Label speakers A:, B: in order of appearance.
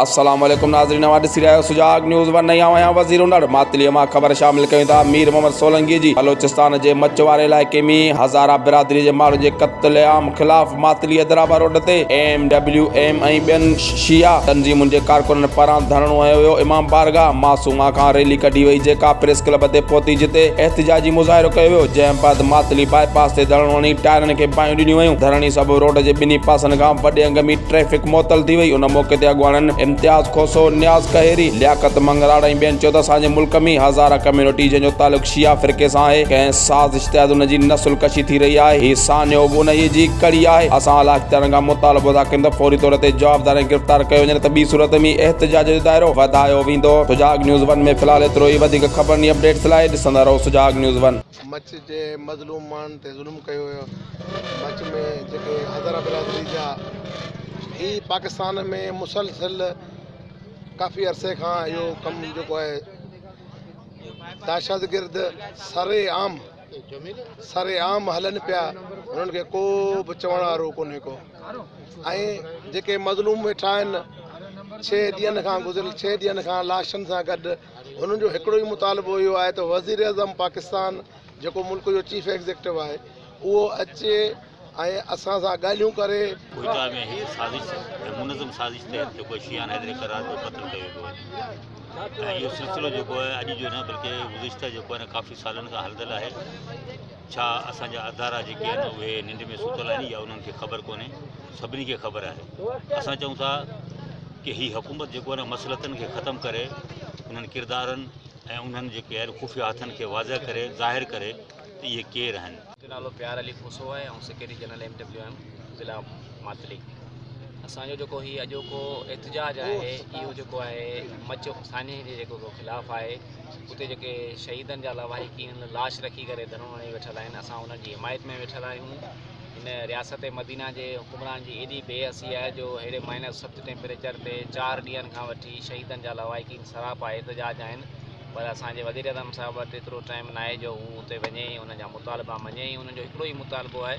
A: अस्सलाम वालेकुम नाज़रीन, ॾिसी रहिया सुजाग न्यूज़ वन। नई आहियां वज़ीर उनड़ मातलीअ मां ख़बर शामिल कयूं था। मीर मोहम्मद सोलंकी जी बलोचिस्तान जे मच वारे इलाइक़े में हज़ारा बिरादरी जे माण्हुनि जे क़त्लेआम ख़िलाफ़ मातली हैदराबाद रोड ते MWM ऐं ॿियनि शिया तंज़ीमुनि जे कारकुननि पारां धरणो हयो वियो। इमाम बारगाह मासूमा खां रैली कढी वई, जेका प्रेस क्लब ते पहुती, जिते एहतिजाजी मुज़ाहिरो कयो वियो। जंहिं बैदि मातली बाईपास ते धरणो हणी टायरनि खे बाहियूं ॾिनियूं वयूं। धरणी सबबि रोड जे ॿिन्ही पासनि खां वॾे अंग में ट्रैफ़िक मुअतल थी वई। उन मौक़े ते अॻुवाणनि इम्तियाज़ खोसो, नियाज़ कहरी, लियाकत मंगराड़ ऐं ॿियनि चयो त असांजे मुल्क में हज़ारा कम्युनिटी जंहिंजो तालुक़ शिया फ़िरक़े सां आहे, कंहिं साज़िश तहत उन जी नसुल कशी थी रही आहे। हीउ सान्यो बि उन जी कड़ी आहे। असां आला इख़्तियारनि खां मुतालबो था कयूं त फौरी तौर ते जवाबदार ऐं गिरफ़्तार कयो वञे, त ॿी सूरत में एहतिजाज जो दाइरो वधायो वेंदो। सुजाग न्यूज़ वन में फ़िलहाल एतिरो ई। वधीक ख़बरनि अपडेट्स लाइ ॾिसंदा रहो सुजाग न्यूज़ वन।
B: मच जे मज़लूम माण्हुनि ते ज़ुल्म कयो वियो। मच में जेके हज़ारा बिरादरी जा ही पाकिस्तान में मुसलसल काफ़ी अरसे खां इहो कमु जेको आहे दहशतगर्द सरेआम हलनि पिया। उन्हनि खे को बि चवण वारो कोन्हे को। ऐं जेके मज़लूम वेठा आहिनि 6 ॾींहंनि खां गुज़िरियल 6 ॾींहंनि खां लाशनि सां गॾु, हुननि जो हिकिड़ो ई मुतालबो इहो आहे त वज़ीर आज़म पाकिस्तान जेको मुल्क जो चीफ एग्ज़िक्यूटिव आहे, उहो अचे ऐं असां सां ॻाल्हियूं करे।
C: कोयटा में ही साज़िश मुनज़म साज़िश तहत जेको शियान हैदर करार जो क़त्ल कयो वियो आहे। ऐं इहो सिलसिलो जेको आहे अॼु जो न बल्कि गुज़िश्ता जेको आहे न काफ़ी सालनि खां हलंदड़ आहे। छा असांजा अदारा जेके आहिनि उहे निंड में सुतल आहिनि या उन्हनि खे ख़बर कोन्हे? सभिनी खे ख़बर आहे। असां चऊं था कि हीअ हुकूमत जेको आहे न मसलतनि खे ख़तमु करे, उन्हनि किरदारनि ऐं उन्हनि जेके आहिनि खुफ़िया हथनि खे वाज़ह करे, ज़ाहिर करे त इहे केरु आहिनि।
D: मुंहिंजो नालो प्यार अली खोसो आहे ऐं सेक्रेटरी जनरल MWM ज़िला मातली। असांजो जेको हीउ अॼोको एहतिजाज आहे, इहो जेको आहे मच साने जे जेको ख़िलाफ़ु आहे। उते जेके शहीदनि जा लवाहिकीन लाश रखी करे धरणो हणी वेठल आहिनि। असां उन्हनि जी हिमायत में वेठल आहियूं। हिन रियासत मदीना जे हुकुमरान जी एॾी बेहसी आहे जो हेॾे -7 टेम्परेचर ते 4 ॾींहंनि खां वठी शहीदनि जा लवाहिकीन सरापा एहतिजाज आहिनि। पर असांजे वज़ीर आज़म साहिब वटि एतिरो टाइम न आहे जो हू उते वञे, उन जा मुतालबा मञे। उन्हनि जो हिकिड़ो ई मुतालबो आहे